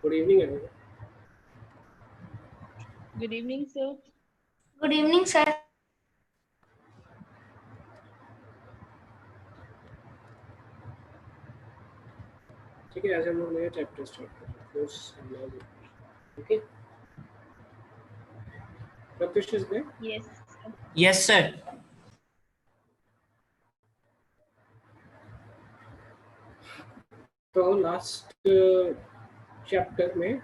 Good evening, everyone. Good evening, sir. Good evening, sir. ठीक है, आज हम लोग नया चैप्टर स्टार्ट कर रहे हैं, force and laws of motion. Okay, Pratush is there? Yes. Yes, sir. तो लास्ट चैप्टर में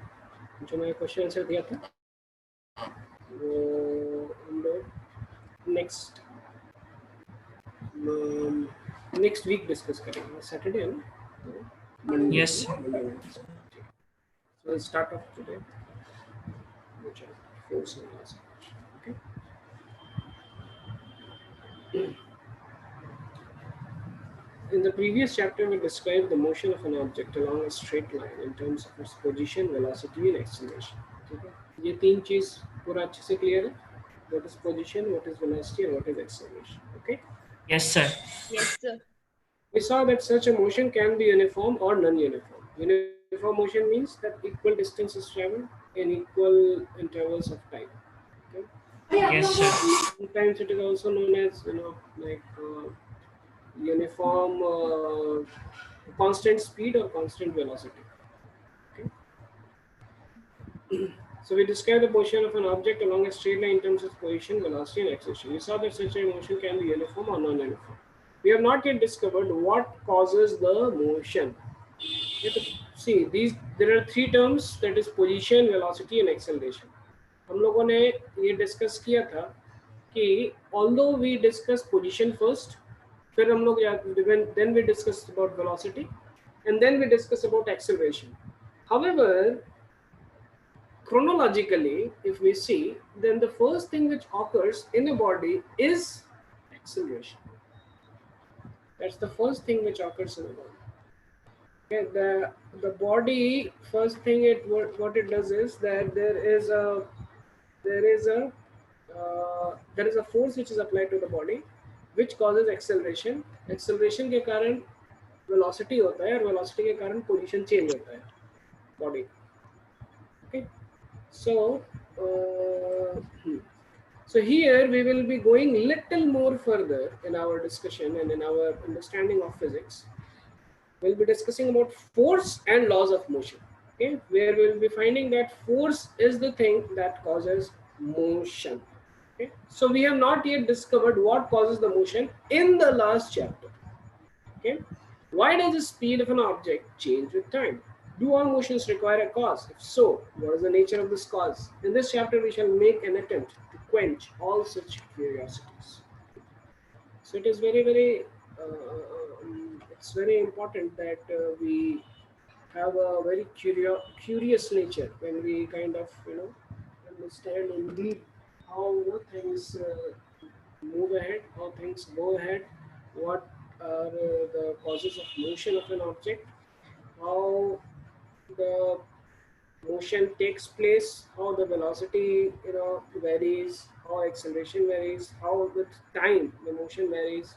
जो मैं क्वेश्चन आंसर दिया था वो हम लोग नेक्स्ट वीक डिस्कस करेंगे. सैटरडे है ना? Monday. Yes, sir. So we'll start off today. Which are force and mass. Okay. In the previous chapter, we described the motion of an object along a straight line in terms of its position, velocity, and acceleration. ठीक है, ये तीन चीज पूरा अच्छे से clear है. What is position, what is velocity, and what is acceleration. Okay. Yes, sir. Yes, sir. We saw that such a motion can be uniform or non-uniform. Uniform motion means that equal distance is traveled in equal intervals of time. Okay. Yes, sir. Sometimes it is also known as like uniform constant speed or constant velocity. Okay. So we describe the motion of an object along a straight line in terms of position, velocity, and acceleration. We saw that such a motion can be uniform or non-uniform. We have not yet discovered what causes the motion. See, there are three terms, that is position, velocity, and acceleration. हम लोगों ने ये discuss किया था कि although we discuss position first, फिर हम लोग then we discuss about velocity, and then we discuss about acceleration. However, chronologically, if we see, then the first thing which occurs in a body is acceleration. That's the first thing which occurs in a body. Okay, the body, first thing what it does is that there is a force which is applied to the body, which causes acceleration. Acceleration के कारण velocity होता है और velocity के कारण position change होता है body. Okay, so so here we will be going little more further in our discussion and in our understanding of physics. We'll be discussing about force and laws of motion. Okay, where we'll be finding that force is the thing that causes motion. Okay, so we have not yet discovered what causes the motion in the last chapter. Okay, why does the speed of an object change with time? Do all motions require a cause? If so, what is the nature of this cause? In this chapter, we shall make an attempt to quench all such curiosities. So it is it's very important that we have a very curious nature when we kind of understand and read how things move ahead, how things go ahead, what are the causes of motion of an object, how the motion takes place, how the velocity varies, how acceleration varies, how with time the motion varies.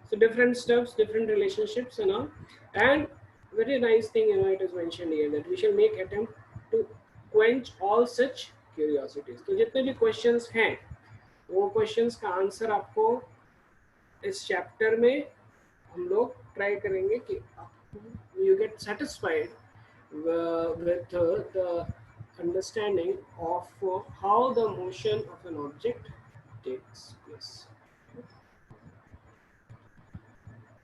So different stuffs, different relationships and all. And very nice thing it is mentioned here that we shall make attempt to quench all such curiosities. तो जितने भी questions हैं वो questions का answer आपको इस chapter में हम लोग try करेंगे कि you get satisfied with the understanding of how the motion of an object takes place.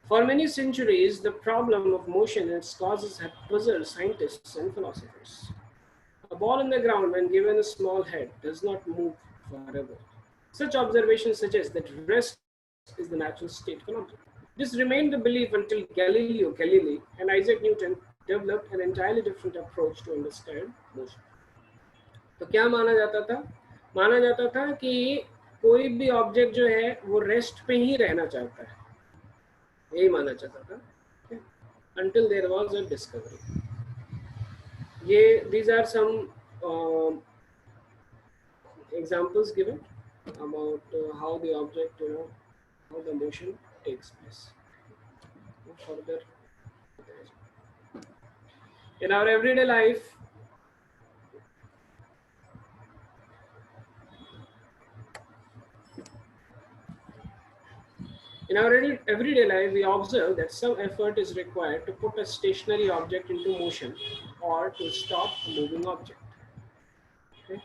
For many centuries, the problem of motion and its causes have puzzled scientists and philosophers. A ball in the ground, when given a small head, does not move forever. Such observations suggest that rest is the natural state of an object. This remained the belief until Galileo Galilei and Isaac Newton developed an entirely different approach to understand motion. तो क्या माना जाता था? माना जाता था कि कोई भी ऑब्जेक्ट जो है वो रेस्ट पे ही रहना चाहता है, यही माना जाता था until there was a discovery. These are some examples given. about how the object, how the motion takes place. Further, in our everyday life, everyday life, we observe that some effort is required to put a stationary object into motion or to stop a moving object. Okay?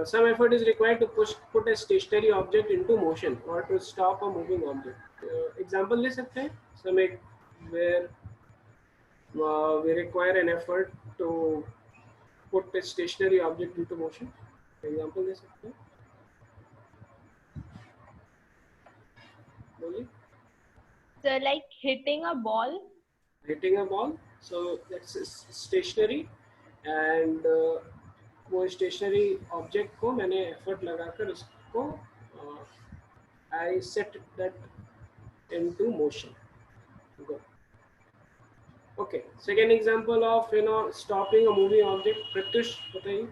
Some effort is required to put a stationary object into motion or to stop a moving object. Example ले सकते हैं? Some where we require an effort to put a stationary object into motion. Example ले सकते हैं? बोलिए. So like hitting a ball. Hitting a ball, so that's stationary, and वो stationary object को मैंने effort लगाकर उसको I set that into motion. Good. Okay, second example of stopping a moving object. Pratyush बताइए.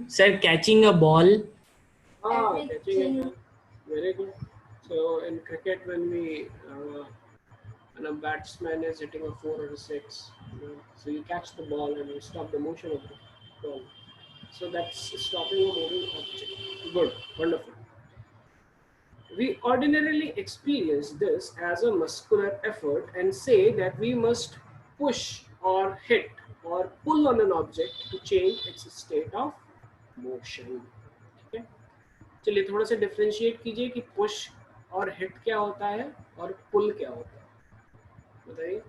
Sir, catching a ball. Catching a ball. Very good. So in cricket, when a batsman is hitting a 4 or a 6, so you catch the ball and you stop the motion of the ball. So that's stopping a moving object. Good, wonderful. We ordinarily experience this as a muscular effort and say that we must push or hit or pull on an object to change its state of motion. ठीक है? चलिए थोड़ा सा differentiate कीजिए कि push और hit क्या होता है और पुल क्या होता है, बताइए.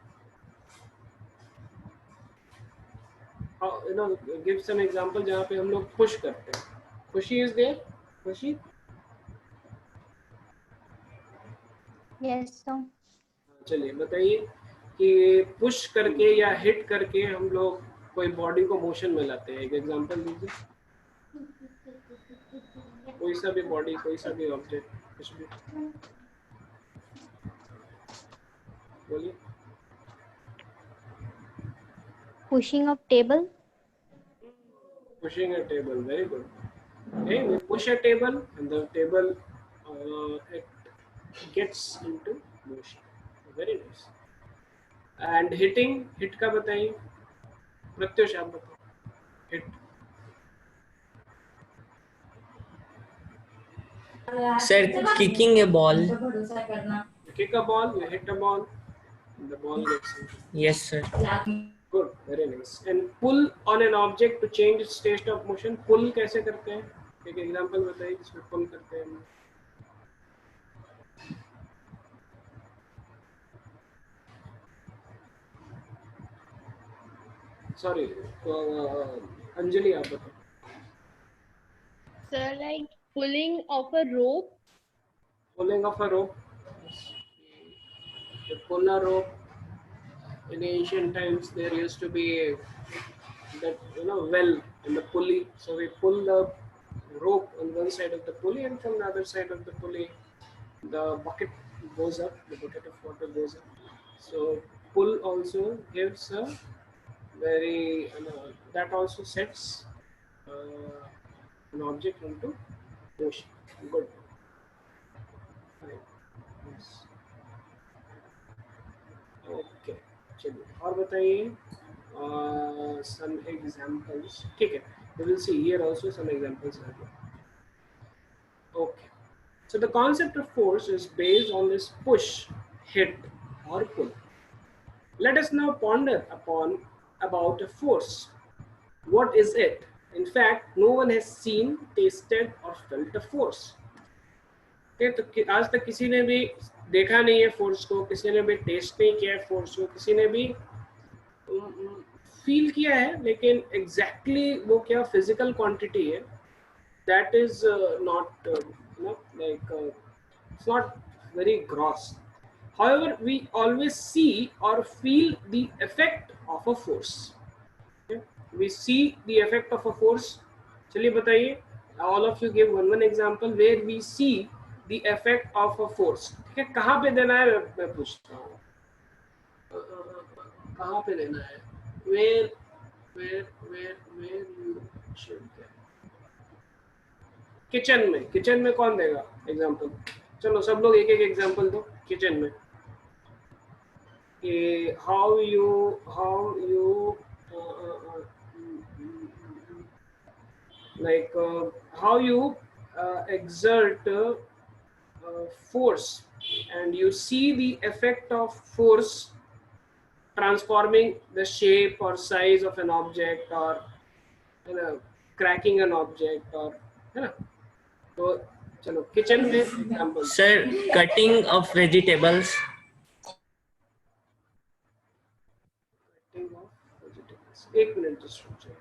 Give some example जहाँ पे हम लोग पुश करते हैं. खुशी is there? खुशी? Yes, sir. चलिए बताइए कि पुश करके या हिट करके हम लोग कोई बॉडी को मोशन में लाते हैं. एक एग्जांपल दीजिए. कोई सा भी बॉडी, कोई सा भी ऑब्जेक्ट, कुछ भी बोलिए. Pushing up table. Pushing a table, very good. Okay, we push a table and the table it gets into motion. Very nice. And hitting, hit का बताइए. प्रत्युष आप बताओ. Hit. Sir, kicking a ball. You kick a ball, you hit a ball, and the ball gets into. Yes, sir. Good, very nice. And pull on an object to change its state of motion. Pull कैसे करते हैं? एक example बताइए जिसमें pull करते हैं. Sorry, Anjali आप बताओ. So like pulling of a rope. Pulling of a rope. To pull a rope. In ancient times, there used to be that well and the pulley. So we pull the rope on one side of the pulley, and from the other side of the pulley, the bucket goes up. The bucket of water goes up. So pull also gives a very that also sets an object into motion. Good. Fine. Yes. Okay. चलिए और बताइए some examples. ठीक है. We will see here also some examples. Okay. So the concept of force is based on this push, hit, or pull. Let us now ponder about a force. What is it? In fact, no one has seen, tasted, or felt a force. Okay, तो आज तक किसी ने भी देखा नहीं है force को, किसी ने भी टेस्ट नहीं किया है फोर्स को, किसी ने भी फील किया है, लेकिन एग्जैक्टली वो क्या फिजिकल क्वांटिटी है, that is not like it's not very gross. However, we always see or feel the effect of a force. Okay? We see the effect of a force. चलिए बताइए. All of you give one example where we see the effect of a force. ठीक है, कहाँ पे देना है मैं पूछता हूँ. कहाँ पे देना है? where you should get. Kitchen में कौन देगा एग्जांपल? चलो सब लोग एक एक एग्जांपल दो किचन में कि how you like how you exert force and you see the effect of force transforming the shape or size of an object or cracking an object or है ना. तो चलो किचन में example. Sir, cutting of vegetables. Cutting of vegetables. एक minute just रुक जाइए.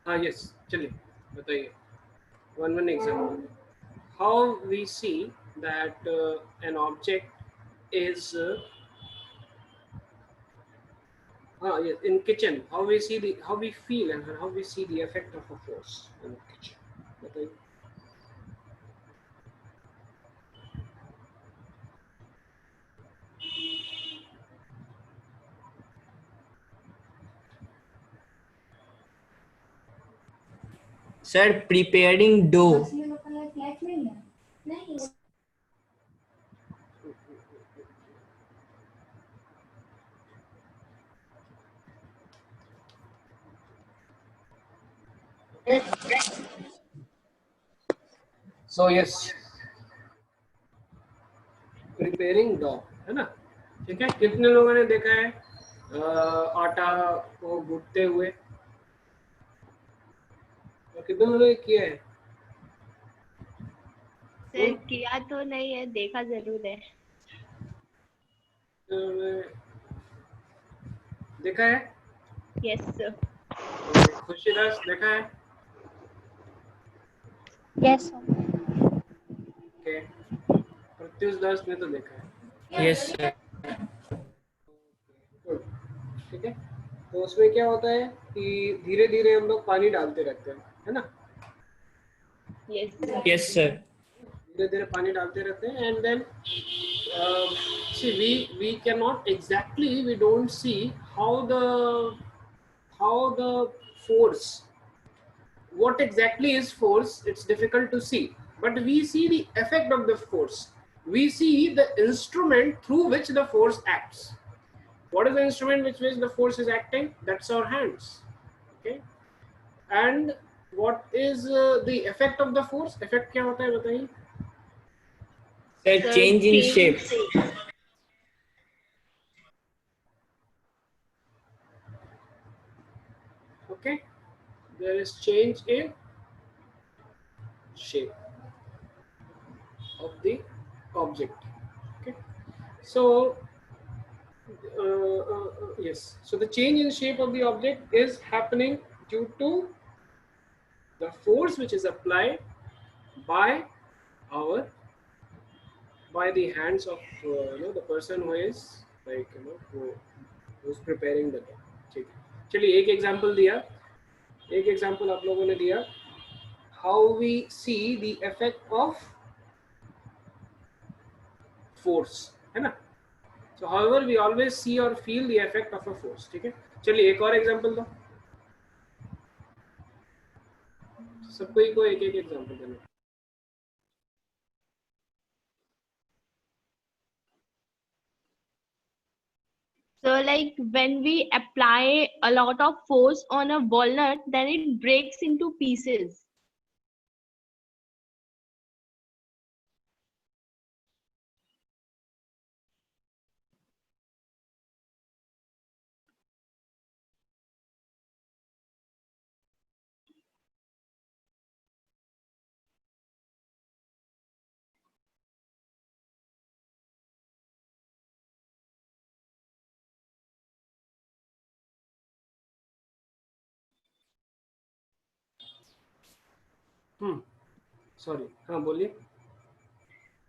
हाँ yes चलिए बताइए. One example. How we see that an object is yes, in kitchen. How we feel and how we see the effect of a force in the kitchen. बताइए. Sir, preparing dough. So yes, preparing dough है ना. ठीक है. कितने लोगों ने देखा है आटा को गूंथते हुए और कितने लोगों ने किया है? सर किया तो नहीं है, देखा जरूर है. देखा है. Yes sir. खुशीदास देखा है. Yes, sir. ओके. प्रत्युष दास ने तो देखा है. Yes, sir. Good. ठीक है. तो उसमें क्या होता है कि धीरे धीरे हम लोग पानी डालते रहते हैं है ना. Yes sir. Yes, sir. धीरे धीरे पानी डालते रहते हैं and then see we cannot exactly, we don't see how the force, what exactly is force, it's difficult to see, but we see the effect of the force. We see the instrument through which the force acts. What is the instrument which the force is acting? That's our hands. Okay. And what is the effect of the force? Effect क्या होता है बताइए. Sir, change in shape. Okay. There is change in shape of the object. Okay. So yes, so the change in shape of the object is happening due to the force which is applied by the hands of the person who is like who's preparing the dough. ठीक है. चलिए एक example दिया. एक example आप लोगों ने दिया. How we see the effect of force है ना. So however we always see or feel the effect of a force. ठीक है. चलिए एक और एग्जांपल दो. सबको को एक एक एग्जांपल देना. So like when we apply a lot of force on a walnut, then it breaks into pieces. Sorry. हाँ बोलिए.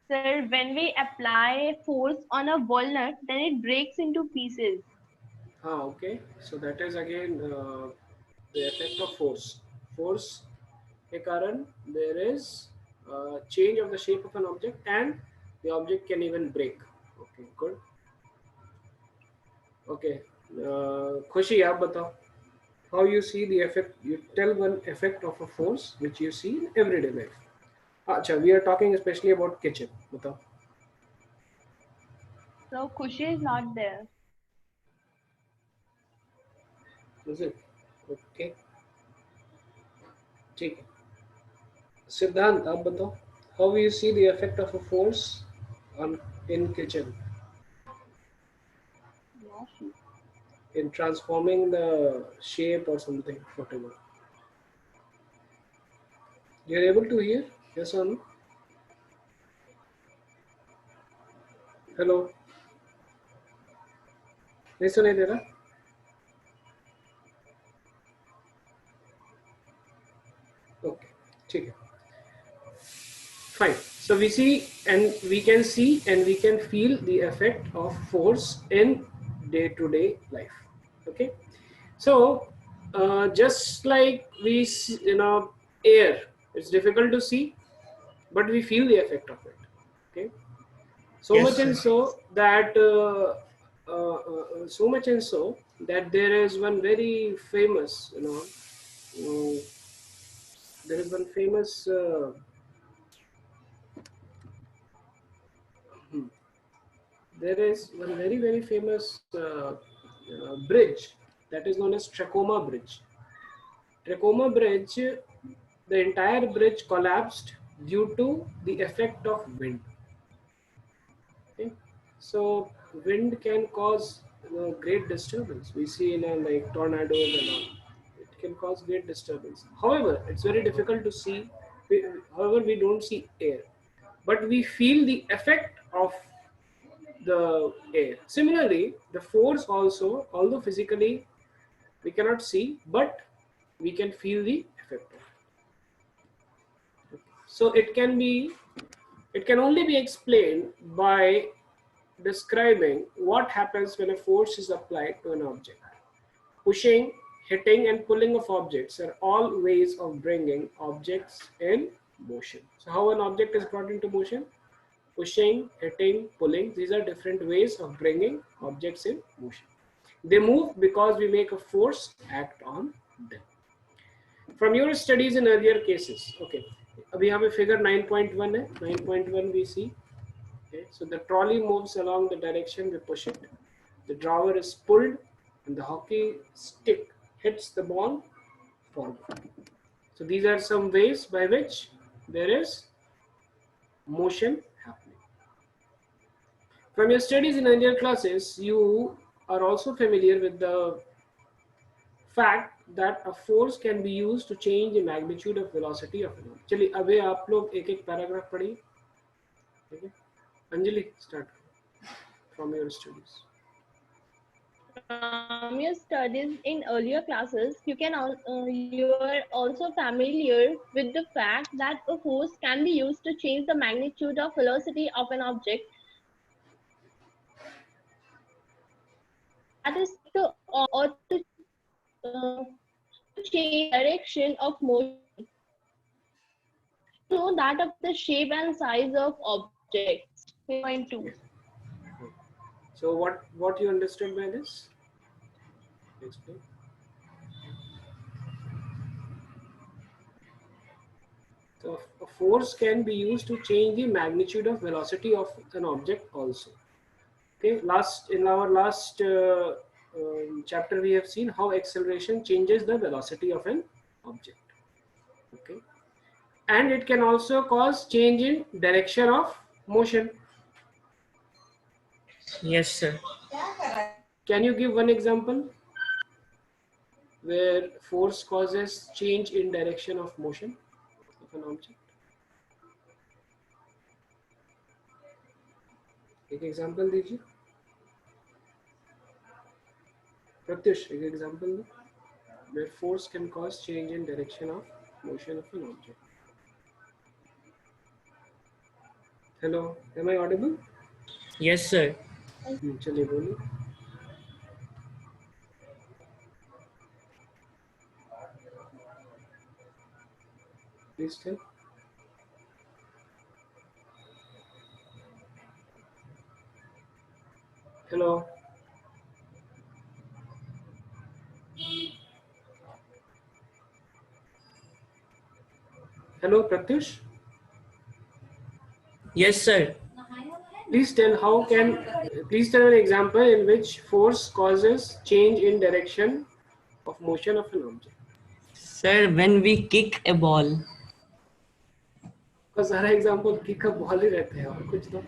Sir, when we apply force on a walnut, then it breaks into pieces. Okay. So that is again the effect of force. Force के कारण there is change of the shape of an object and the object can even break. Okay, good. Okay, खुशी आप बताओ, how you see the effect, you tell one effect of a force which you see in everyday life. अच्छा, we are talking especially about kitchen, बताओ. So Khushi is not there. Is it? Okay, ठीक है. सिद्धांत आप बताओ, how you see the effect of a force on in kitchen in transforming the shape or something, whatever. You are able to hear? Yes or no? Hello. नहीं सुनाई दे रहा? Okay, ठीक है. Fine. So we see and we can see and we can feel the effect of force in day-to-day life. Okay. So just like we see, air, it's difficult to see, but we feel the effect of it. Okay. So Yes, much and sir. so that so much and so that there is one very famous, there is one famous. There is one very famous bridge that is known as Tacoma Bridge. Tacoma Bridge, the entire bridge collapsed due to the effect of wind. Okay? So wind can cause great disturbance. We see in like tornadoes and all. It can cause great disturbance. However, it's very difficult to see. However, we don't see air, but we feel the effect of the air. Similarly, the force also, although physically we cannot see, but we can feel the effect of it. So it can only be explained by describing what happens when a force is applied to an object. Pushing, hitting, and pulling of objects are all ways of bringing objects in motion. So how an object is brought into motion? Pushing, hitting, pulling, these are different ways of bringing objects in motion. They move because we make a force act on them. From your studies in earlier cases, okay, we have a figure 9.1 है, 9.1 we see. Okay, so the trolley moves along the direction we push it. The drawer is pulled and the hockey stick hits the ball forward. So these are some ways by which there is motion happening. From your studies in earlier classes, you are also familiar with the fact that a force can be used to change the magnitude of velocity of an object. चलिए अभी आप लोग एक एक paragraph पढ़िए. ठीक है, Anjali start from your studies. From your studies in earlier classes, you are also familiar with the fact that a force can be used to change the magnitude of velocity of an object. That is to change direction of motion. So that of the shape and size of objects. 3.2. So what you understood by this? Explain. So a force can be used to change the magnitude of velocity of an object also. Okay, in our last chapter we have seen how acceleration changes the velocity of an object. Okay, and it can also cause change in direction of motion. Yes, sir. Can you give one example where force causes change in direction of motion of an object? एक example दीजिए. प्रत्युष एक example दो where force can cause change in direction of motion of an object. Hello, am I audible? Yes, sir. चलिए बोलिए. Please tell. Hello. Hello, Pratyush. Yes, sir. Please tell how can. Please tell an example in which force causes change in direction of motion of an object. Sir, when we kick a ball. तो सारा example kick up ball ही रहते हैं और कुछ तो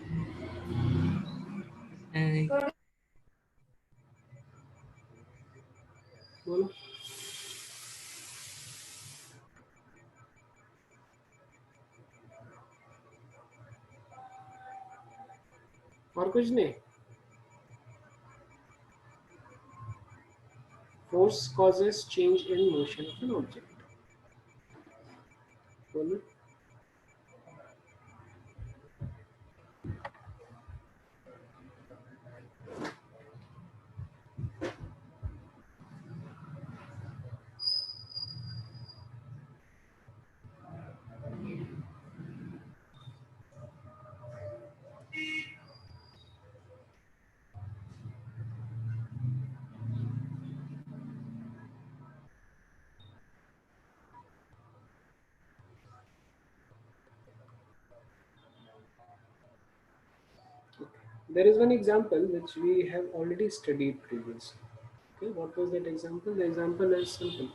Uh, बोलो. और कुछ नहीं. Force causes change in motion of an object. बोलो. There is one example which we have already studied previously. Okay, what was that example? The example is simple.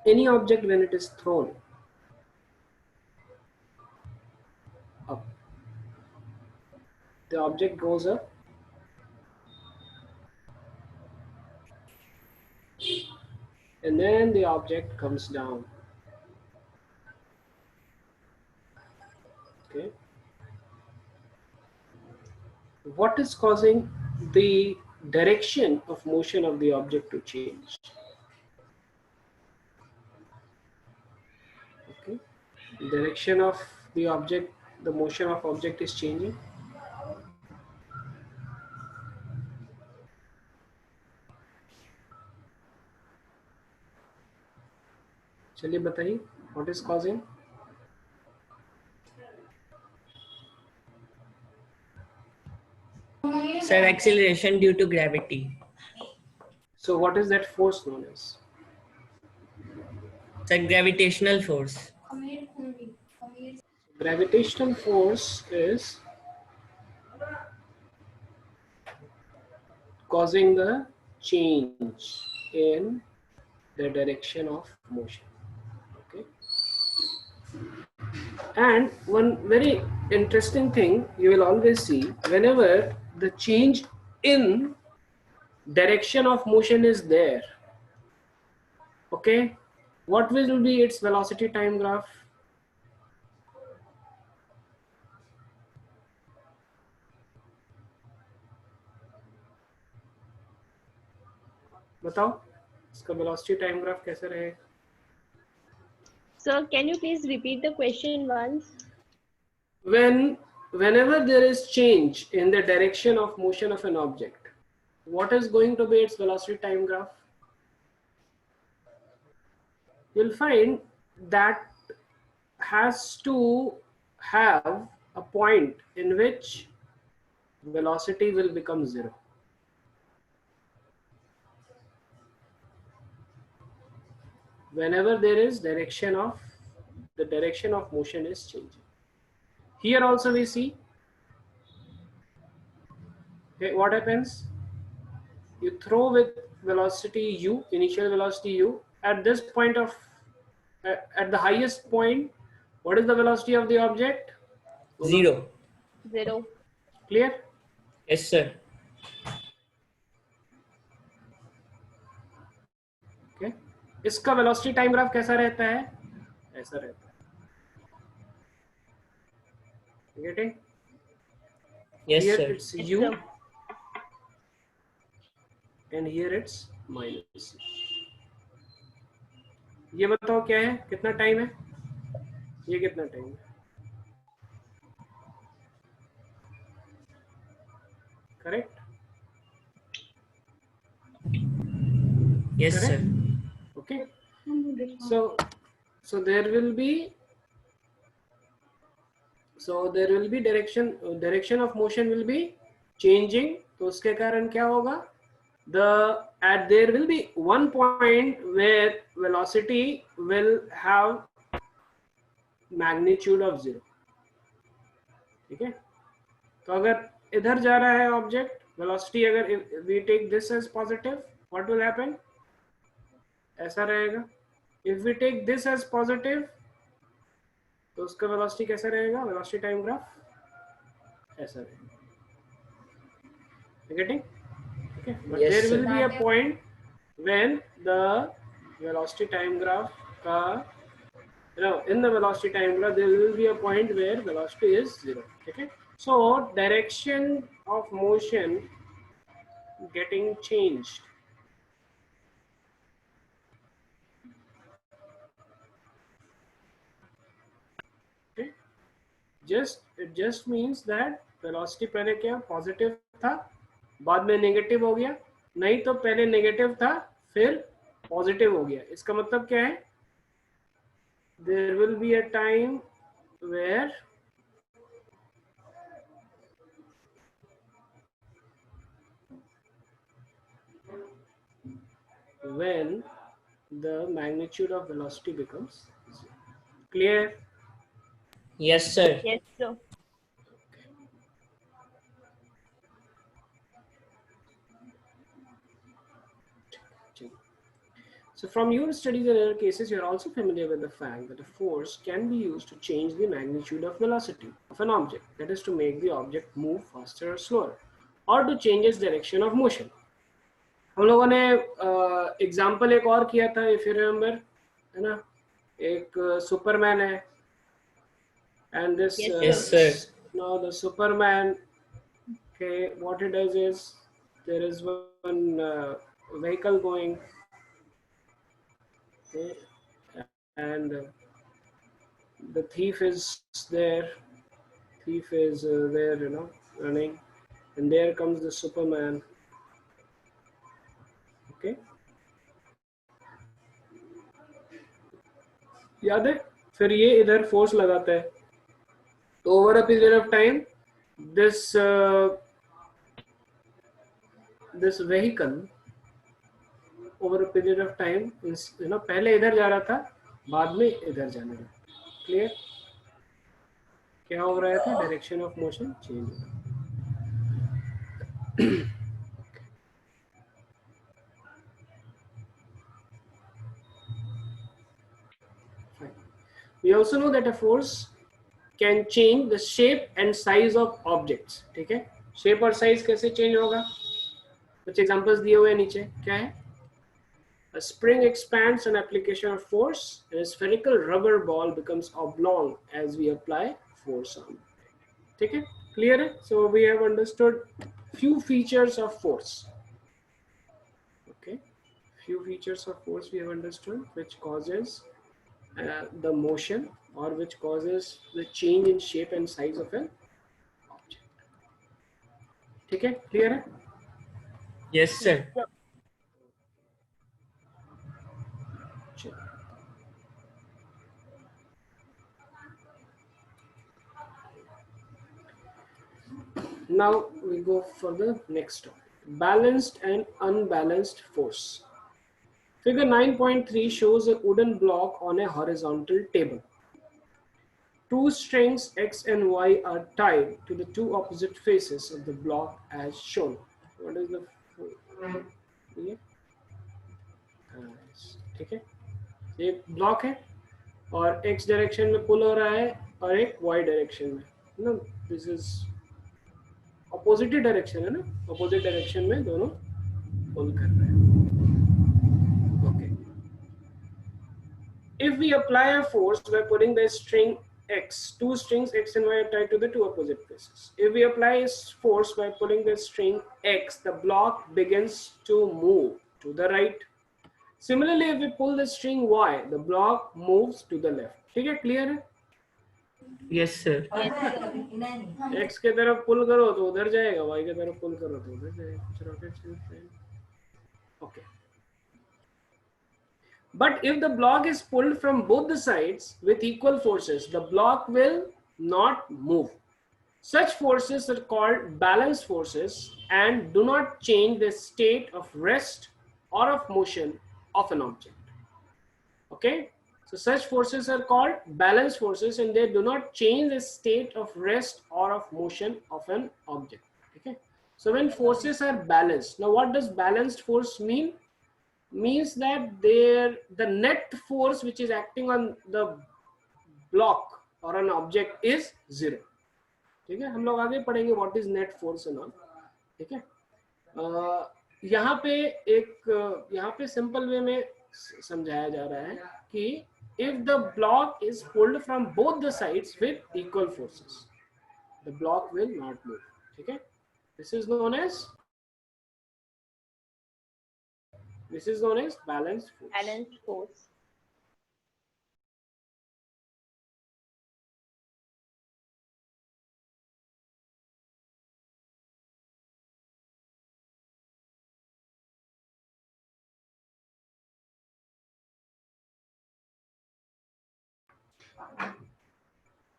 Any object when it is thrown up, the object goes up and then the object comes down. Okay. What is causing the direction of motion of the object to change? Okay. Direction of the object, the motion of object is changing. चलिए बताइए, what is causing? sir, acceleration due to gravity. So what is that force known as? Sir, gravitational force. Gravitational force is causing the change in the direction of motion. Okay. And one very interesting thing you will always see, whenever the change in direction of motion is there, okay, what will be its velocity time graph? बताओ इसका velocity time graph कैसे रहेगा? Sir, can you please repeat the question once? Whenever there is change in the direction of motion of an object, what is going to be its velocity time graph? You'll find that has to have a point in which velocity will become zero. Whenever there is the direction of motion is changing. Here also we see, okay, what happens? You throw with velocity u, initial velocity u, at this point of, at the highest point, what is the velocity of the object? 0. 0. Clear? Yes, sir. Okay. इसका velocity time graph कैसा रहता है? ऐसा रहता है. Getting? Yes, Here sir. it's Yes, u sir. and here it's minus. ये बताओ क्या है? कितना टाइम है? ये कितना टाइम है? Correct? Yes, Correct? sir. Okay. So so there will be direction of motion will be changing. तो उसके कारण क्या होगा, there will be one point where velocity will have magnitude of 0. ठीक है, तो अगर इधर जा रहा है ऑब्जेक्ट, वेलोसिटी अगर we take this as positive, what will happen, ऐसा रहेगा. if we take this as positive, तो उसका वेलोसिटी कैसा रहेगा, वेलोसिटी टाइम ग्राफ ऐसा रहेगा. Getting? Okay. But Yes, there will sir. be a point when the velocity time graph in the velocity time graph there will be a point where velocity is 0. Okay. So direction of motion getting changed. Okay. It just means that velocity पहले क्या positive था, बाद में negative हो गया, नहीं तो पहले नेगेटिव था फिर पॉजिटिव हो गया. इसका मतलब क्या है, there will be a time where when the magnitude of velocity becomes 0. Clear? Yes, sir. Yes, sir. So from your studies in other cases, you are also familiar with the fact that a force can be used to change the magnitude of velocity of an object. That is to make the object move faster or slower, or to change its direction of motion. हम लोगों ने example एक और किया था, if you remember, है ना, एक सुपरमैन है, and this Yes, sir. now the Superman, okay, what it does is there is one vehicle going, okay, and the thief is there, there, running, and there comes the Superman. Okay, याद है, फिर ये इधर force लगाता है, तो over a period of time this vehicle over a period of time is, पहले इधर जा रहा था, बाद में इधर जाने लगा. क्लियर? क्या हो रहा था, डायरेक्शन ऑफ मोशन चेंज हो रहा. We also know that a force can change the shape and size of objects. ठीक है, शेप और साइज कैसे चेंज होगा, कुछ एग्जांपल्स दिए हुए हैं नीचे. क्या है, a spring expands on application of force and a spherical rubber ball becomes oblong as we apply force on it. ठीक है, clear है? So we have understood few features of force. Okay, few features of force we have understood which causes the motion or which causes the change in shape and size of an object. ठीक है, clear है? Yes, sir. Now we go for the next topic, balanced and unbalanced force. Figure 9.3 shows a wooden block on a horizontal table. Two strings X and Y are tied to the two opposite faces of the block as shown. What is the ठीक है, एक block है और X direction में पुल हो रहा है और एक Y डायरेक्शन में, ना, दिस इज अपोजिट डायरेक्शन है ना, अपोजिट डायरेक्शन में दोनों पुल कर रहे हैं. Okay, if we apply a force by putting the string X, two strings X and Y are tied to the two opposite faces. If we apply a force by pulling the string X, the block begins to move to the right. Similarly, if we pull the string Y, the block moves to the left. ठीक है, clear है? Yes, sir. X के तरफ पुल करो तो उधर जाएगा, Y के तरफ पुल करो तो उधर जाएगा. कुछ रॉकेट चलते हैं. Okay. But if the block is pulled from both the sides with equal forces, the block will not move. Such forces are called balanced forces and do not change the state of rest or of motion of an object. Okay, so such forces are called balanced forces and they do not change the state of rest or of motion of an object. Okay, so when forces are balanced, now what does balanced force mean? Means that the net force which is acting on the block or an object is zero. ठीक है, हम लोग आगे पढ़ेंगे what is net force and all. ठीक है, यहाँ पे यहाँ पे सिंपल वे में समझाया जा रहा है कि if the block is pulled from both the sides with equal forces, the block will not move. ठीक है, this is known as balanced force. Balanced force.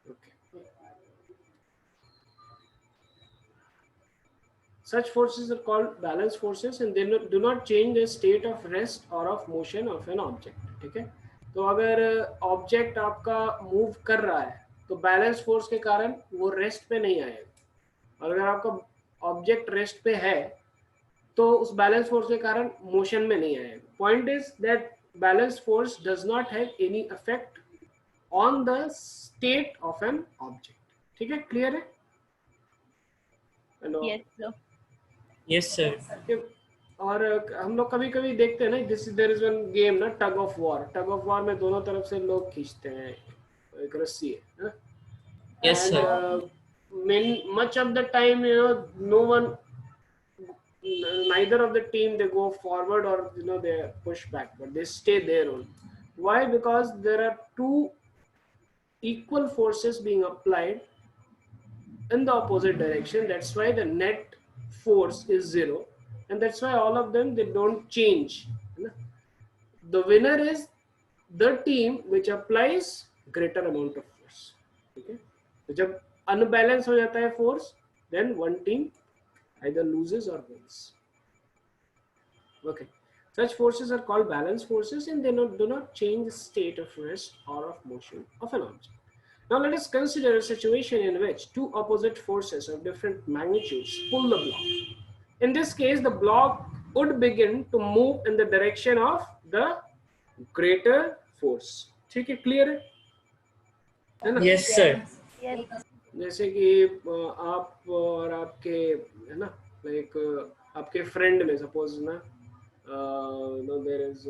Okay. Such forces are called balanced forces and they do not change the state of rest or of motion of an object. ठीक है, तो अगर object आपका move कर रहा है तो balance force के कारण वो रेस्ट पे नहीं आएगा, और अगर आपका ऑब्जेक्ट रेस्ट पे है तो उस बैलेंस फोर्स के कारण मोशन में नहीं आएगा. Point is that balance force does not have any effect on the state of an object. ठीक है, क्लियर है? Hello. Yes, sir. Yes, sir. और हम लोग कभी कभी देखते हैं ना, this there is one game ना, tug of war. Tug of war में दोनों तरफ से लोग खींचते हैं, एक रस्सी है ना. Yes, sir. Much of the time, you know, no one, neither of the team, they go forward or they push back, but they stay there only. Why? Because there are two equal forces being applied in the opposite direction. That's why the net force is zero, and that's why all of them, they don't change. The winner is the team which applies greater amount of force. Okay, तो जब unbalance हो जाता है force, then one team either loses or wins. Okay, such forces are called balanced forces and they do not change the state of rest or of motion of an object. Now let us consider a situation in which two opposite forces of different magnitudes pull the block. In this case, the block would begin to move in the direction of the greater force. ठीक है, clear है ना? Yes, sir. Yes. जैसे कि आप और आपके, है ना, लाइक आपके फ्रेंड में सपोज ना, देयर इज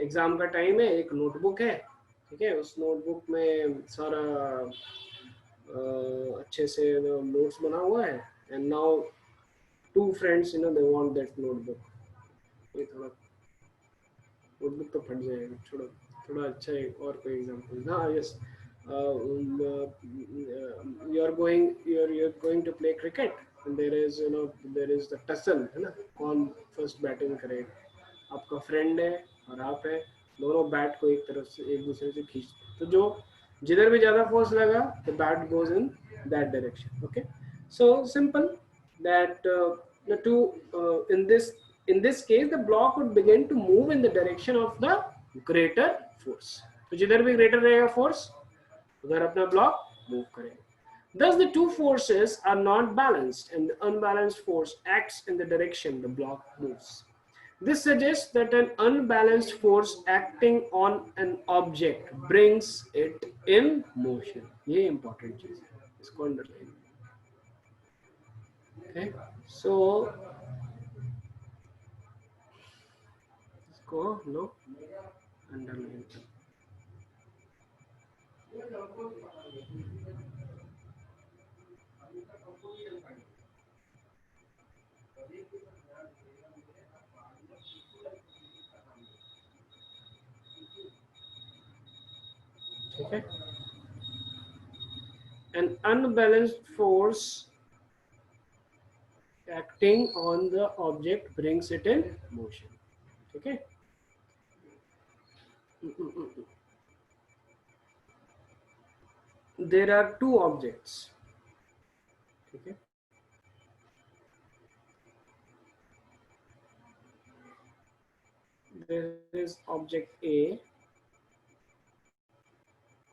एग्जाम का टाइम है, एक नोटबुक है. ठीक है, उस नोटबुक में सारा अच्छे से नोट्स बना हुआ है, and now two friends they want that notebook. ये थोड़ा नोटबुक तो फट जाएगा, छोड़ो, थोड़ा अच्छा है और कोई एग्जांपल. हाँ, yes, you're going to play cricket and there is the tussle, है ना, कौन फर्स्ट बैटिंग करेगा. आपका फ्रेंड है और आप है, दोनों बैट को एक तरफ से एक दूसरे से खींचते, तो जो जिधर भी ज्यादा फोर्स लगा, the bat goes in that direction. Okay, so simple that the two in this case the block would begin to move in the direction of the greater force. तो जिधर भी greater रहेगा force, उधर अपना block move करेगा. Thus the two forces are not balanced and the unbalanced force acts in the direction the block moves. This suggests that an unbalanced force acting on an object brings it in motion. ये important चीज है, इसको underline. Okay, so इसको no underline. Okay, an unbalanced force acting on the object brings it in motion. Okay, There are two objects. ठीक है, there is object A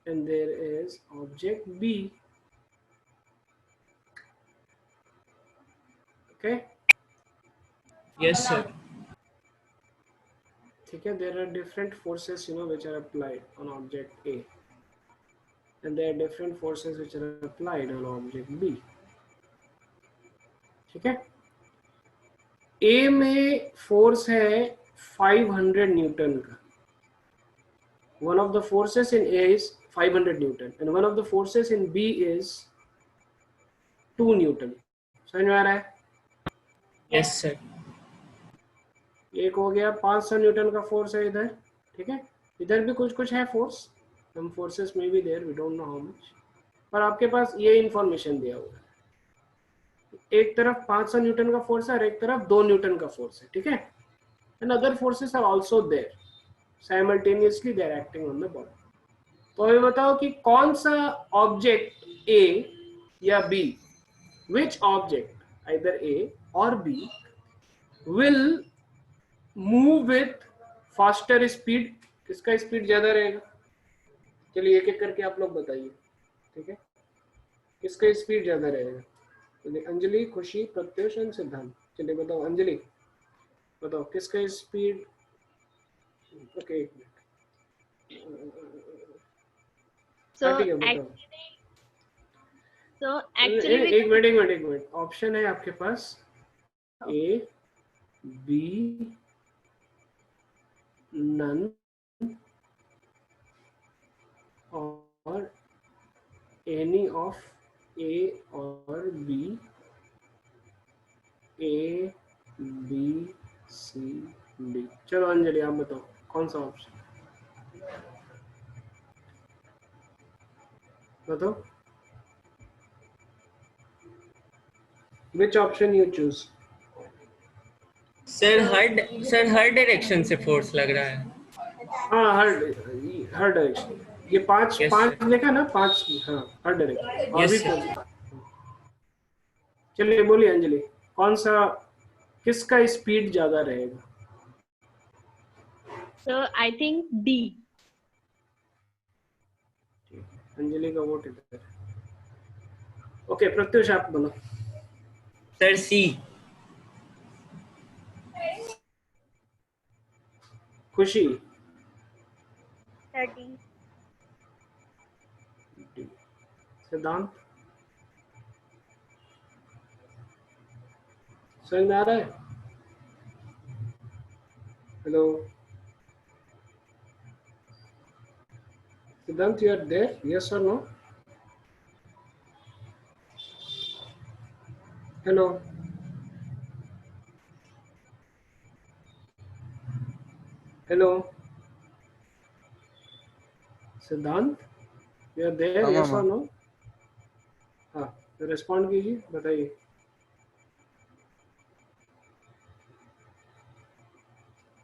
and there is object B. Okay, Yes, sir. ठीक है, there are different forces which are applied on object A and there are different forces which are applied on object B. ठीक है, A में force है 500 Newton का. One of the forces in A is 500 Newton and one of the forces in B is 2 Newton. समझ में आ रहा है? Yes, sir. एक हो गया 500 न्यूटन का फोर्स है इधर. ठीक है, इधर भी कुछ कुछ है force. some forces may be there, we don't know how much, पर आपके पास ये इंफॉर्मेशन दिया हुआ है. एक तरफ 500 न्यूटन का फोर्स है और एक तरफ 2 न्यूटन का फोर्स है. ठीक है, and other forces are also there, simultaneously they are acting on the body. तो अभी बताओ कि कौन सा ऑब्जेक्ट ए या B, which object either A और B will move with faster speed. किसका स्पीड ज्यादा रहेगा? चलिए एक एक करके आप लोग बताइए. ठीक है, किसका स्पीड ज्यादा रहेगा? चलिए अंजलि, खुशी, प्रत्युष एंड सिद्धांत. चलिए बताओ, अंजलि बताओ किसका स्पीड. ओके, एक मिनट. So ठीक है, बताओ. actually एक मिनट. ऑप्शन है आपके पास ए, बी, नन और एनी ऑफ ए और B, A B C D. चलो अंजलि आप बताओ कौन सा ऑप्शन बताओ. Which option you choose? Sir हर डायरेक्शन से फोर्स लग रहा है. हाँ, हर डायरेक्शन. ये पांच Yes, पांच sir. देखा ना, पांच. हाँ, हर डायरेक्शन. और Yes, भी sir. पांच. चलिए बोलिए अंजलि, कौन सा, किसका स्पीड ज्यादा रहेगा? so I think D. Anjali का वोट इधर. ओके, प्रत्युष आप बोलो. सर सी. खुशी. 30. सिद्धांत. समझ में आ रहा है? हेलो सिद्धांत, यू आर देयर? यस और नो? हेलो हेलो सिद्धांत, यू आर देयर? हाँ, यस मामा. और नो? हाँ, रिस्पॉन्ड कीजिए, बताइए.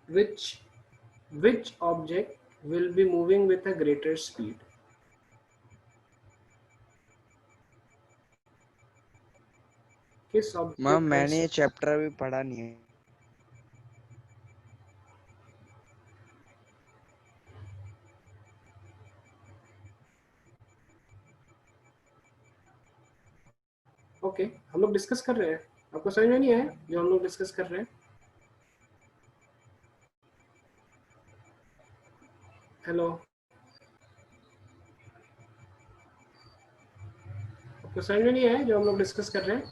which object will be moving with a greater speed? किस मैम ऑब्जेक्ट मैंने ये चैप्टर अभी पढ़ा नहीं है. ओके, हम लोग डिस्कस कर रहे हैं. आपको समझ में नहीं आया जो हम लोग डिस्कस कर रहे हैं? हेलो, आपको समझ में नहीं आया जो हम लोग डिस्कस कर रहे हैं?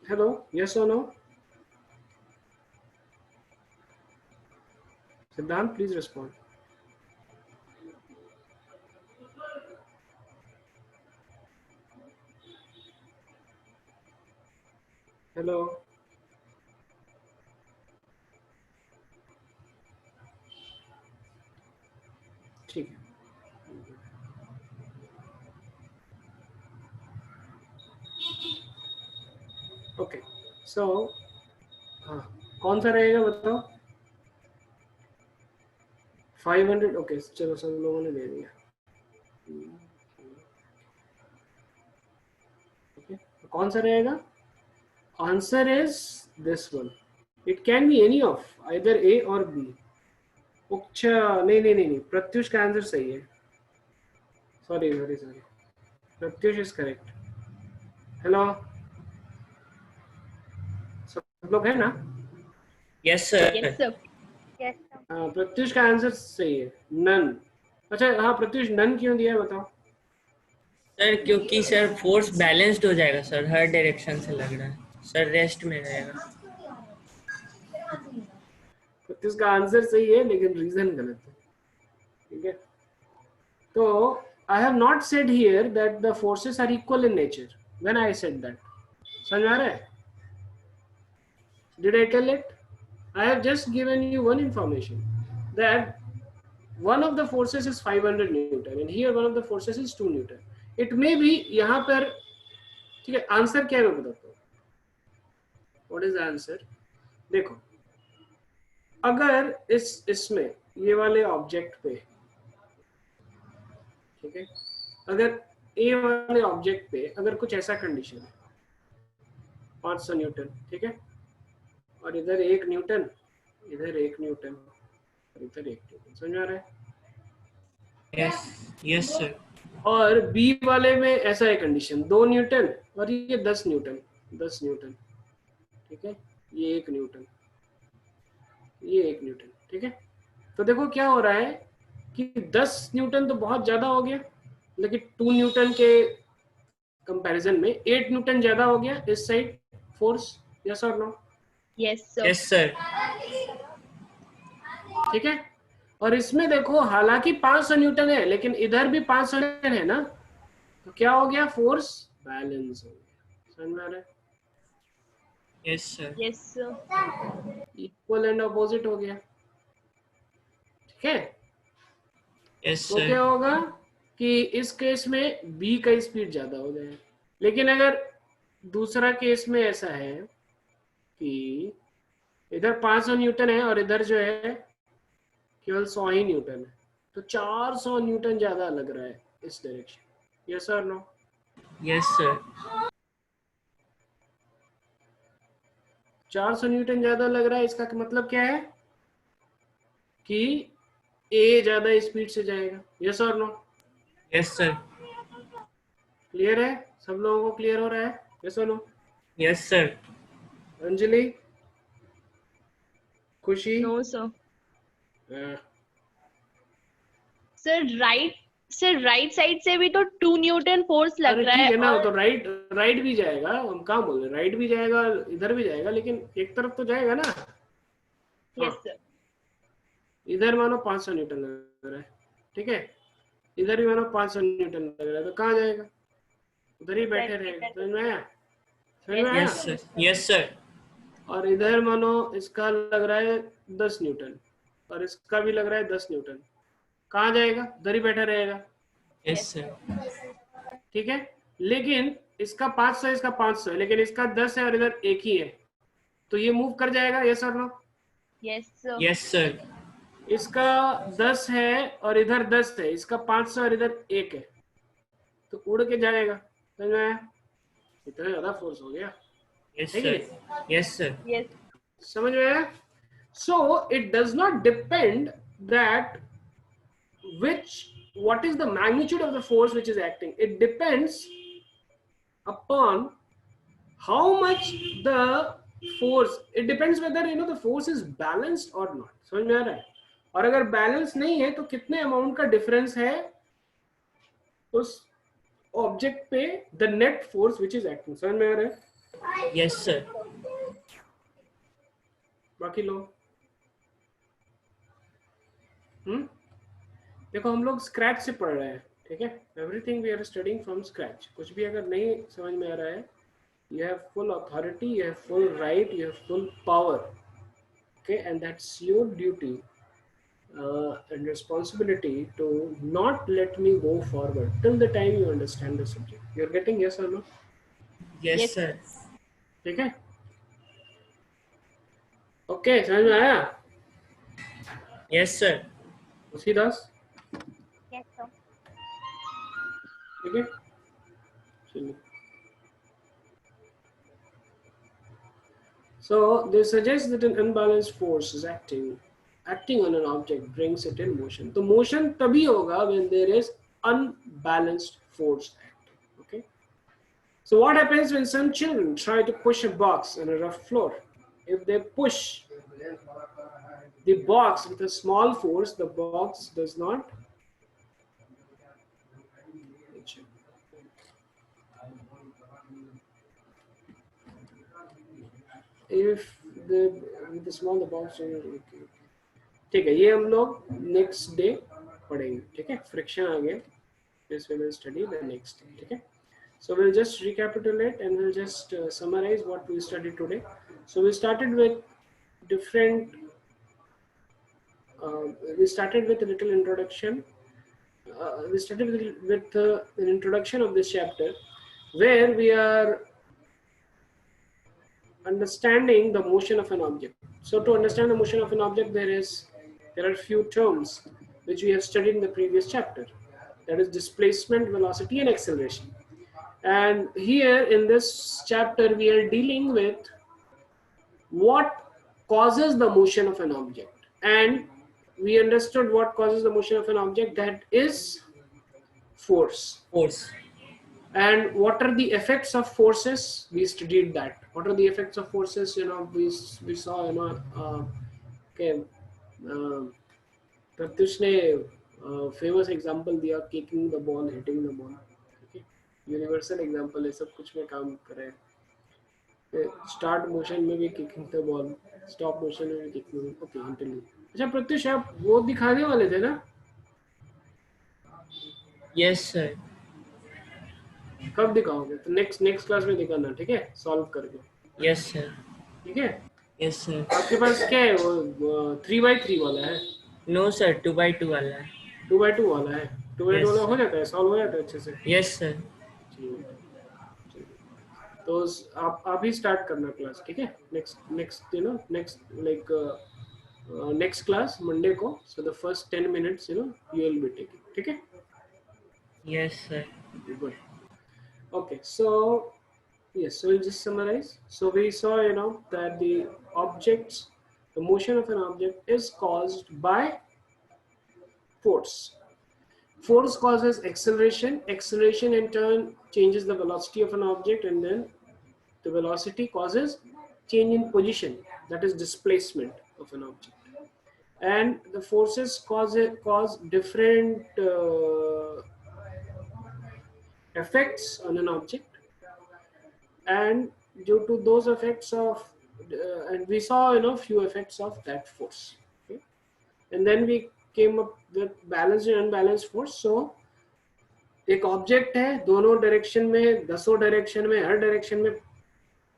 हेलो, यस और नो? सिद्धांत, प्लीज रिस्पॉन्ड. हेलो, ठीक है. ओके, सो हाँ, कौन सा रहेगा बताओ? 500, ओके चलो सब लोगों ने दे दिया। ओके कौन सा रहेगा? Answer is this one. It can be any of either A और बी। अच्छा नहीं नहीं नहीं नहीं, प्रत्युष का आंसर सही है। Sorry sorry sorry, Pratyush is correct. Hello सब लोग है ना? Yes sir. Yes, sir. Yes, sir. हाँ प्रत्युष का आंसर सही है, नन। अच्छा हाँ प्रत्युष, नन क्यों दिया है बताओ? सर क्योंकि सर फोर्स बैलेंस्ड हो जाएगा सर, हर डायरेक्शन से लग रहा है सर, रेस्ट में रहेगा। प्रत्युष का आंसर सही है लेकिन रीजन गलत है, ठीक है? तो I have not said here that the forces are equal in nature when I said that. समझ आ रहा है? Did I tell it? I have just given you one information that one of the forces is 500 Newton and here one of the forces is 2 Newton. It may be यहाँ पर, ठीक है? Answer क्या है मैं बताता हूँ। What is the answer? देखो अगर इसमें ये वाले ऑब्जेक्ट पे, ठीक है, अगर ए वाले ऑब्जेक्ट पे अगर कुछ ऐसा कंडीशन है 500 न्यूटन, ठीक है, और इधर 1 न्यूटन, इधर 1 न्यूटन, इधर 1 न्यूटन, समझ आ रहा है? Yes yes sir. और बी वाले में ऐसा है कंडीशन 2 न्यूटन और ये 10 न्यूटन, 10 न्यूटन, ठीक है, ये 1 न्यूटन, ये 1 न्यूटन, ठीक है। तो देखो क्या हो रहा है कि 10 न्यूटन तो बहुत ज्यादा हो गया, लेकिन 2 न्यूटन के कंपैरिजन में 8 न्यूटन ज्यादा हो गया इस साइड फोर्स। यस और no? Yes, sir. Yes sir. ठीक है। और इसमें देखो हालांकि 500 न्यूटन है लेकिन इधर भी 500 न्यूटन है ना, तो क्या हो गया? फोर्स बैलेंस हो गया। समझ में आ रहा है? Yes sir. Yes, sir. Equal and opposite हो गया, ठीक है। यस तो क्या सर। होगा कि इस केस में बी का स्पीड ज्यादा हो जाएगा, लेकिन अगर दूसरा केस में ऐसा है कि इधर 500 न्यूटन है और इधर जो है केवल 100 ही न्यूटन है, तो 400 न्यूटन ज्यादा लग रहा है इस डायरेक्शन। यस और नो? Yes sir. 400 न्यूटन ज्यादा लग रहा है, इसका मतलब क्या है कि ए ज्यादा स्पीड से जाएगा। यस और नो? Yes sir. क्लियर है? सब लोगों को क्लियर हो रहा है? यस और नो? Yes sir. अंजलि, खुशी? No, sir. हाँ, Sir, right side से भी तो 2 न्यूटन फोर्स लग अरे रहा ठीक है है ना, और तो राइट राइट भी जाएगा, हम कहाँ बोल रहे, राइट भी जाएगा इधर भी जाएगा, लेकिन एक तरफ तो जाएगा ना। yes, sir. इधर मानो 500 न्यूटन लग रहा है, ठीक है, इधर भी मानो 500 न्यूटन लग रहा है, तो कहाँ जाएगा? उधर ही बैठे रहेगा। समझ में आया? समझ में आया? Yes sir. Yes sir. और इधर मानो इसका लग रहा है 10 न्यूटन और इसका भी लग रहा है 10 न्यूटन, कहाँ जाएगा? उधर ही बैठा रहेगा, यस सर। ठीक है। लेकिन इसका 500 है, इसका 500 है, लेकिन इसका 10 है और इधर एक ही है, तो ये मूव कर जाएगा। यस और no? Yes, sir. Yes sir. इसका 10 है और इधर 10 है, इसका 500 और इधर 1 है, तो उड़ के जाएगा। समझ में आया? इतना ज्यादा फोर्स हो गया, यस है कि नहीं? सर। Yes sir. Yes. समझ में आया? So it does not depend that what is the magnitude of the force which is acting. It depends upon how much the force, it depends whether the force is balanced or not. समझ में आ रहा है? और अगर balance नहीं है तो कितने अमाउंट का डिफरेंस है उस ऑब्जेक्ट पे, the net force which is acting. समझ में आ रहा है? Yes sir. बाकी लोग देखो हम लोग स्क्रैच से पढ़ रहे हैं, ठीक है। Everything we are studying from scratch. कुछ भी अगर नहीं समझ में आ रहा है, you have full authority, you have full right, you have full power, okay, and that's your duty and responsibility to not let me go forward till the time you understand the subject. You're getting? Yes or no? Yes Yes. Sir. ठीक है। Okay, समझ में आया? Yes sir. उसीदास, Yes, sir. ठीक है, चलिए. So they suggest that an unbalanced force is acting on an object brings it in motion. तो motion तभी होगा when there is unbalanced force acting. Okay. So what happens when some children try to push a box on a rough floor? If they push the box with a small force, the box does not. If the small the box. ठीक है, ये हम लोग next day पढ़ेंगे. ठीक है, friction आ गया. This we will study the next day. Okay, so we'll just recapitulate and we'll just summarize what we studied today. So we started with different. We started with a little introduction. We started with an introduction of this chapter, where we are understanding the motion of an object. So to understand the motion of an object, there are few terms which we have studied in the previous chapter. That is displacement, velocity, and acceleration. And here in this chapter, we are dealing with what causes the motion of an object. And we understood what causes the motion of an object, that is force. Force. And what are the effects of forces? We studied that. What are the effects of forces? We saw, okay, Pratyush ने famous example दिया, kicking the ball, hitting the ball. Okay, universal example है, सब कुछ में काम करे. Start motion में भी kicking the ball, stop motion में भी kicking. Okay, interlude. अच्छा प्रत्युष, आप वो दिखाने वाले थे ना? Yes sir. कब दिखाओगे? तो नेक्स्ट क्लास में दिखाना, ठीक है, सॉल्व करके. Yes sir. ठीक है. Yes sir. आपके पास क्या है, वो 3x3 वाला है? नो सर, 2x2 वाला है. 2x2 वाला है. 2x2 Yes, वाला हो sir. जाता है, सॉल्व हो जाता है अच्छे से. Yes sir. तो आप ही स्टार्ट करना क्लास, ठीक है. नेक्स्ट क्लास मंडे को. So the first 10 minutes you will be taking, ठीक है. Yes sir. Good. Okay, so yes, so we'll just summarize. So we saw that the motion of an object is caused by force. Force causes acceleration. Acceleration in turn changes the velocity of an object, and then the velocity causes change in position, that is displacement of an object. And the forces cause different effects on an object, and due to those effects of and we saw few effects of that force. Okay? And then we came up with balanced and unbalanced force. So एक object है, दोनों direction में, दसों direction में, हर direction में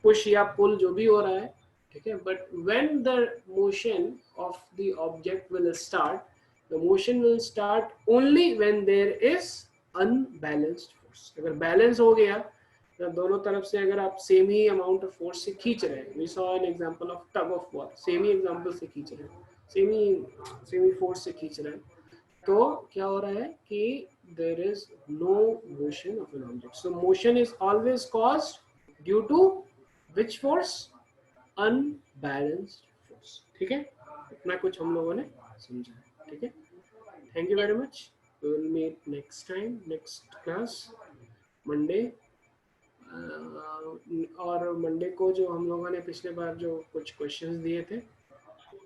push या पुल जो भी हो रहा है, ठीक है. But when the motion of the object will start, the motion will start only when there is unbalanced force. अगर बैलेंस हो गया तो दोनों तरफ से अगर आप सेम ही अमाउंट ऑफ फोर्स से खींच रहे हैं, we saw an example of tug of war, same ही एग्जांपल से खींच रहे हैं, सेम ही फोर्स से खींच रहे हैं, तो क्या हो रहा है कि there is no motion of an object. So motion is always caused due to which force? Unbalanced force. ठीक है, इतना कुछ हम लोगों ने समझा. ठीक है, thank you very much. We will meet next time, next class, Monday. और मंडे को जो हम लोगों ने पिछले बार जो कुछ क्वेश्चंस दिए थे,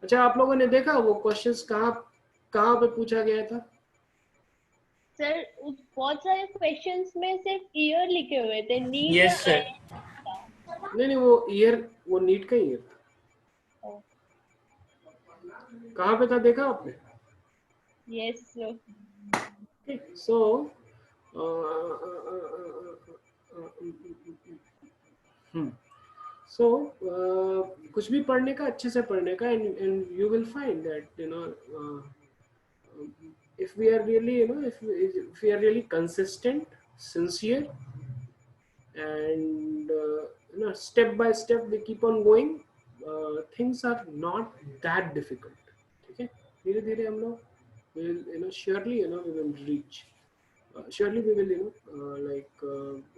अच्छा आप लोगों ने देखा वो क्वेश्चंस कहाँ पे पूछा गया था? सर बहुत सारे क्वेश्चंस में सिर्फ ईयर लिखे हुए थे. नीट. Yes sir. नहीं, वो ईयर, वो नीट का ईयर था. कहाँ पे था, देखा आपने? Yes sir. सो कुछ भी पढ़ने का, अच्छे से पढ़ने का, and you will find that if we are really if we are really consistent, sincere, and step by step we keep on going, things are not that difficult. ठीक है, धीरे धीरे हम लोग will, you know, surely, you know, we will reach, surely we will, you know,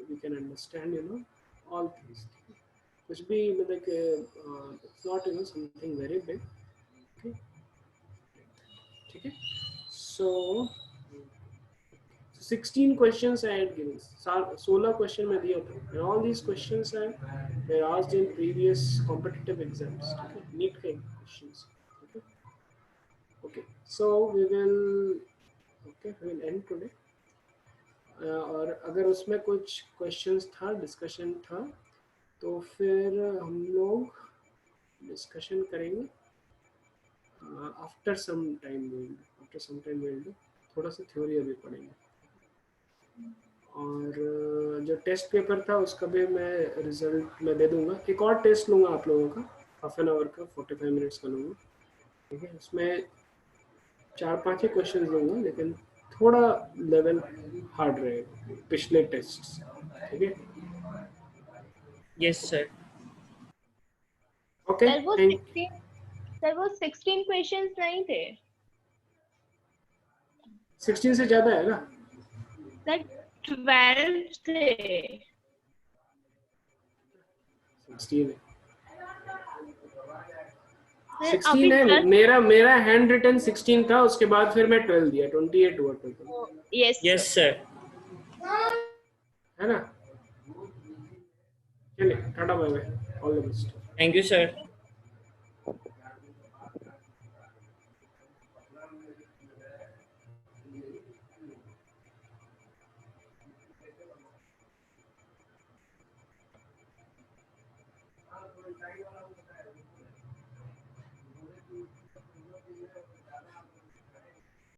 we can understand, you know, all things. कुछ भी मतलब कि it's not, you know, something very big. Okay, ठीक है. So 16 questions I had given. 16 question में दिया था. And all these questions were asked in previous competitive exams. Okay? NEET के questions. Okay. Okay. So we will end today. और अगर उसमें कुछ questions था, discussion था, तो फिर हम लोग discussion करेंगे. After some time we'll do. थोड़ा सा theory अभी पढ़ेंगे. और जो टेस्ट पेपर था उसका भी मैं रिजल्ट मैं दे दूंगा. एक और टेस्ट लूँगा आप लोगों का, हाफ एन आवर का, 45 मिनट्स का लूँगा. ठीक है, उसमें 4-5 ही क्वेश्चन दूंगा, लेकिन थोड़ा लेवल हार्ड रहेगा पिछले टेस्ट. ठीक है. Yes sir. ओके, सर वो 16 क्वेश्चंस नहीं थे. 16 से ज़्यादा है ना? सर 12 थे. 16 है. सर 16 अभी है. मेरा हैंड रिटन 16 था, उसके बाद फिर मैं 12 दिया, 28 हुआ टोटल. Yes sir. है ना? चलिए, tata bye bye, all the best. Thank you sir.